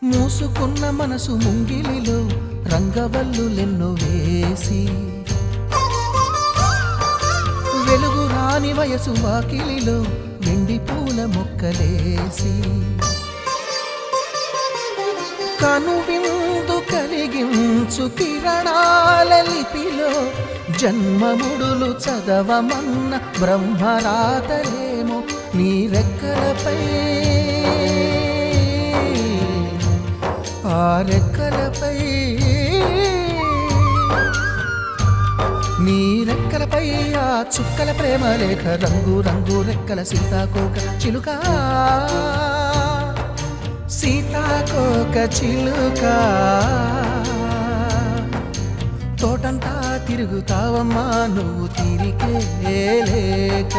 మూసుకున్న మనసు ముంగిలిలో రంగవల్లులెన్నో వేసి, వెలుగు రాని వయసు వాకిలిలో వెండి పూల మొక్కలేసి, కనువిందు కలిగించు కిరణాల లిపిలో జన్మముడులు చదవమన్న బ్రహ్మరాతలేమో నీ రెక్కలపై, ఆ రెక్కలపై, నీ రెక్కలపై ఆ చుక్కల ప్రేమ లేఖ, రంగు రంగు రెక్కల సీతాకోక చిలుక, సీతాకోక చిలుక. తోటంతా తిరుగుతావమ్మా నువ్వు తీరికే లేక.